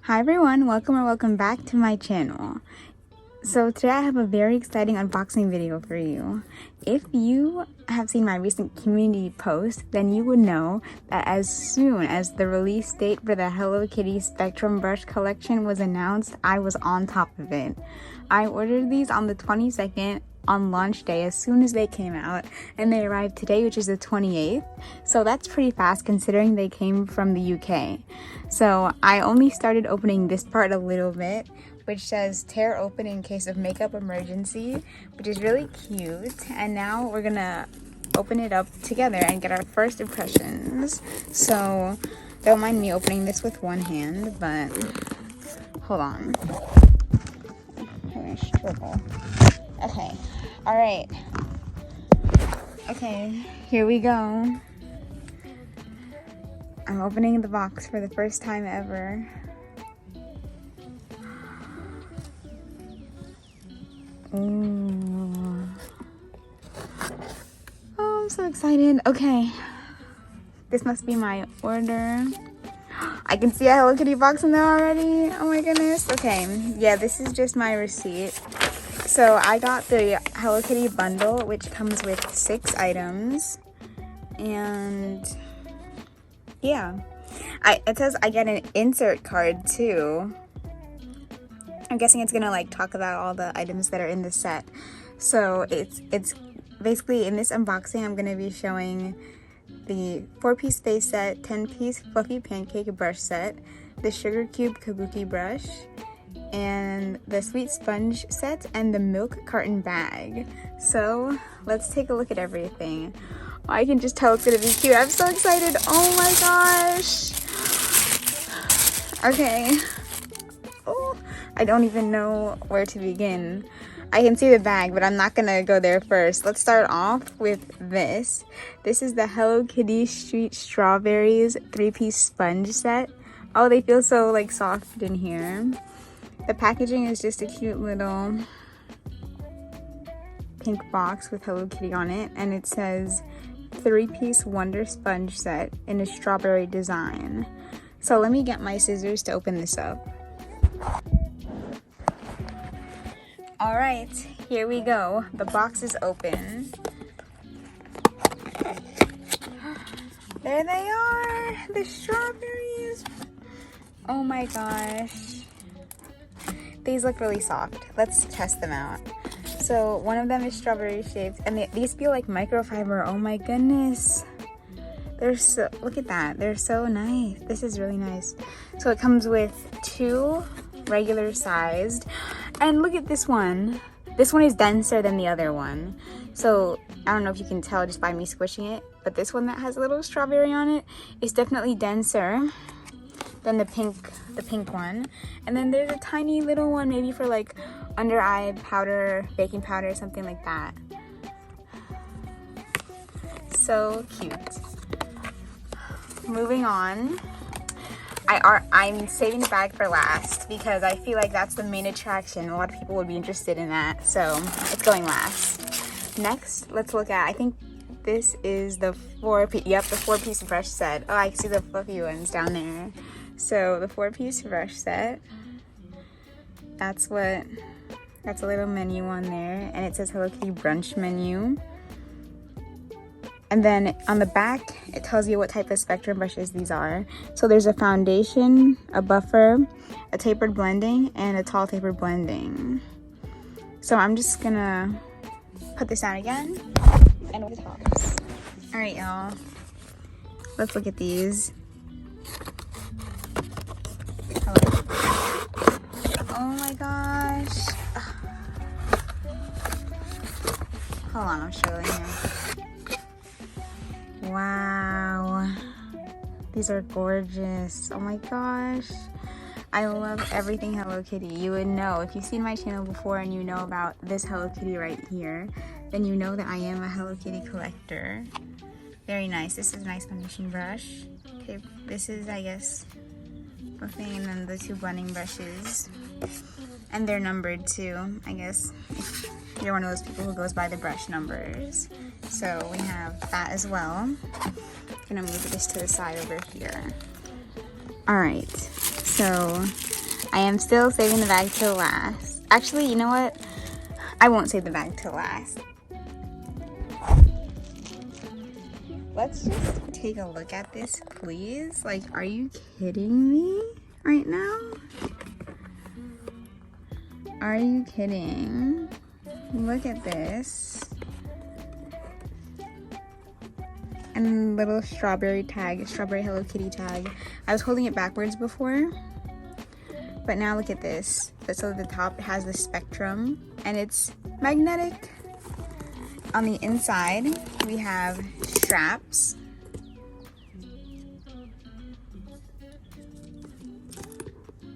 Hi everyone, welcome or welcome back to my channel. So today I have a very exciting unboxing video for you. If you have seen my recent community post, then you would know that as soon as the release date for the Hello Kitty Spectrum Brush collection was announced, I was on top of it. I ordered these on the 22nd on launch day as soon as they came out, and they arrived today, which is the 28th. So that's pretty fast considering they came from the UK. So I only started opening this part a little bit, which says tear open in case of makeup emergency, which is really cute. And now we're gonna open it up together and get our first impressions. So don't mind me opening this with one hand, but hold on. I'm gonna struggle. Okay, all right. Okay, here we go. I'm opening the box for the first time ever. Ooh. Oh, I'm so excited. Okay, this must be my order. I can see a Hello Kitty box in there already. Oh my goodness. Okay, yeah, this is just my receipt. So I got the Hello Kitty bundle, which comes with 6 items, and yeah, it says I get an insert card too. I'm guessing it's gonna like talk about all the items that are in the set. So it's basically in this unboxing I'm gonna be showing the 4-piece face set, 10-piece fluffy pancake brush set, the sugar cube kabuki brush, and the sweet sponge set, and the milk carton bag. So let's take a look at everything. Oh, I can just tell it's gonna be cute. I'm so excited. Oh my gosh. Okay. Oh, I don't even know where to begin. I can see the bag, but I'm not gonna go there first. Let's start off with this. This is the Hello Kitty Street Strawberries 3-piece sponge set. Oh, they feel so like soft in here. The packaging is just a cute little pink box with Hello Kitty on it, and it says 3-piece wonder sponge set in a strawberry design. So let me get my scissors to open this up. All right, here we go. The box is open. There they are, the strawberries. Oh my gosh. These look really soft. Let's test them out. So one of them is strawberry shaped, and these feel like microfiber. Oh my goodness. They're so, look at that. They're so nice. This is really nice. So it comes with 2 regular sized, and look at this one. This one is denser than the other one. So I don't know if you can tell just by me squishing it, but this one that has a little strawberry on it is definitely denser than the pink one. And then there's a tiny little one, maybe for like under eye powder, baking powder, or something like that. So cute. Moving on. I'm saving the bag for last because I feel like that's the main attraction. A lot of people would be interested in that, so it's going last. Next, let's look at, I think this is the 4-piece brush set. Oh, I can see the fluffy ones down there. So the 4-piece brush set, that's a little menu on there, and it says Hello Kitty Brunch menu. And then on the back, it tells you what type of spectrum brushes these are. So there's a foundation, a buffer, a tapered blending, and a tall tapered blending. So I'm just gonna put this down again and with the tops. All right, y'all, let's look at these. Oh my gosh. Hold on, I'm struggling here. Wow, these are gorgeous. Oh my gosh, I love everything Hello Kitty. You would know if you've seen my channel before and you know about this Hello Kitty right here, then you know that I am a Hello Kitty collector. Very nice. This is a nice foundation brush. Okay, this is, I guess, fluffing, and then the 2 blending brushes, and they're numbered too, I guess, if you're one of those people who goes by the brush numbers. So we have that as well. I'm gonna move this to the side over here. All right, so I am still saving the bag till last. Actually, you know what? I won't save the bag till last. Let's just take a look at this, please. Like, are you kidding me right now? Are you kidding? Look at this. And little strawberry tag, strawberry Hello Kitty tag. I was holding it backwards before, but now look at this. So at the top it has the spectrum and it's magnetic. On the inside we have straps.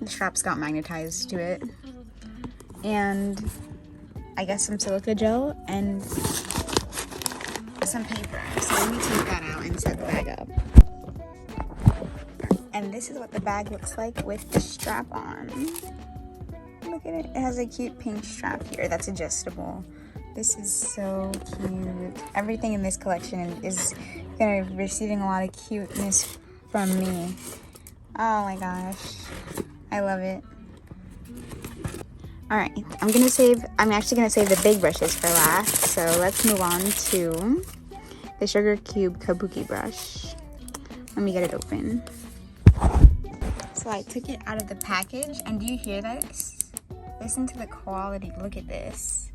The straps got magnetized to it. And I guess some silica gel and some paper. So let me take that out and set the bag up. And this is what the bag looks like with the strap on. Look at it. It has a cute pink strap here that's adjustable. This is so cute. Everything in this collection is gonna be receiving a lot of cuteness from me. Oh my gosh. I love it. Alright, I'm actually gonna save the big brushes for last. So let's move on to the Sugar Cube Kabuki brush. Let me get it open. So I took it out of the package, and do you hear this? Listen to the quality. Look at this.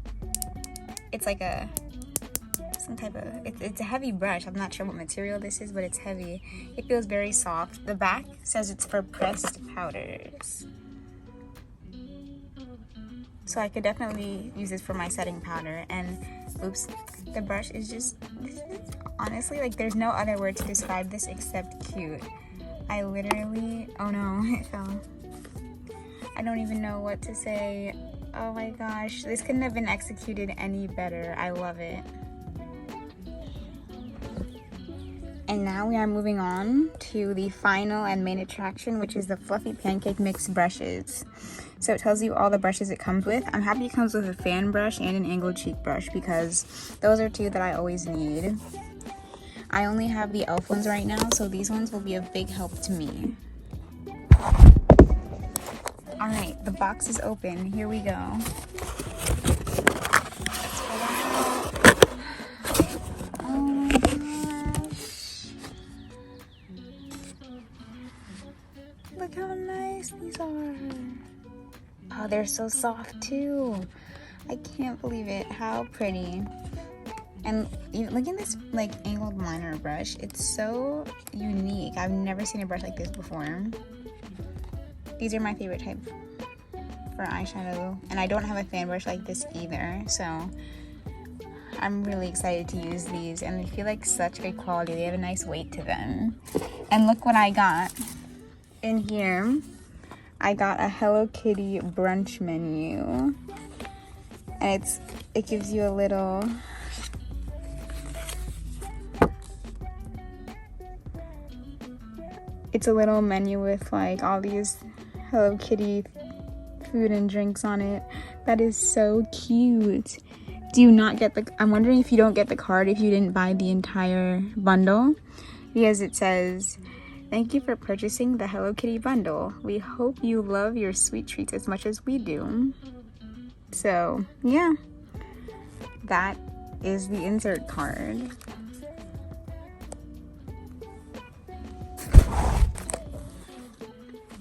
It's like it's a heavy brush. I'm not sure what material this is, but it's heavy. It feels very soft. The back says it's for pressed powders. So I could definitely use this for my setting powder. And oops, the brush is just, honestly, like there's no other word to describe this except cute. I literally, oh no, it fell. I don't even know what to say. Oh my gosh, this couldn't have been executed any better. I love it. And now we are moving on to the final and main attraction, which is the Fluffy Pancake Mix brushes. So it tells you all the brushes it comes with. I'm happy it comes with a fan brush and an angled cheek brush because those are two that I always need. I only have the e.l.f. ones right now, so these ones will be a big help to me. Alright, the box is open. Here we go. Oh my gosh. Look how nice these are. Oh, they're so soft too. I can't believe it. How pretty. And look at this like angled liner brush. It's so unique. I've never seen a brush like this before. These are my favorite type for eyeshadow. And I don't have a fan brush like this either. So I'm really excited to use these. And they feel like such good quality. They have a nice weight to them. And look what I got. In here, I got a Hello Kitty brunch menu. And it gives you a little... It's a little menu with like all these Hello Kitty food and drinks on it. That is so cute. Do you not get I'm wondering if you don't get the card if you didn't buy the entire bundle, because it says, "Thank you for purchasing the Hello Kitty bundle. We hope you love your sweet treats as much as we do." So yeah, that is the insert card.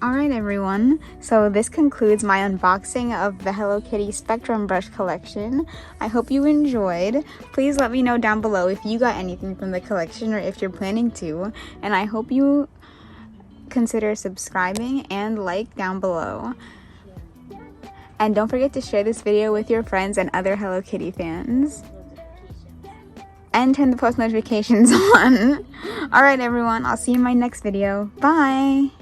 Alright everyone, so this concludes my unboxing of the Hello Kitty Spectrum Brush collection. I hope you enjoyed. Please let me know down below if you got anything from the collection or if you're planning to. And I hope you consider subscribing and like down below. And don't forget to share this video with your friends and other Hello Kitty fans. And turn the post notifications on. Alright everyone, I'll see you in my next video. Bye!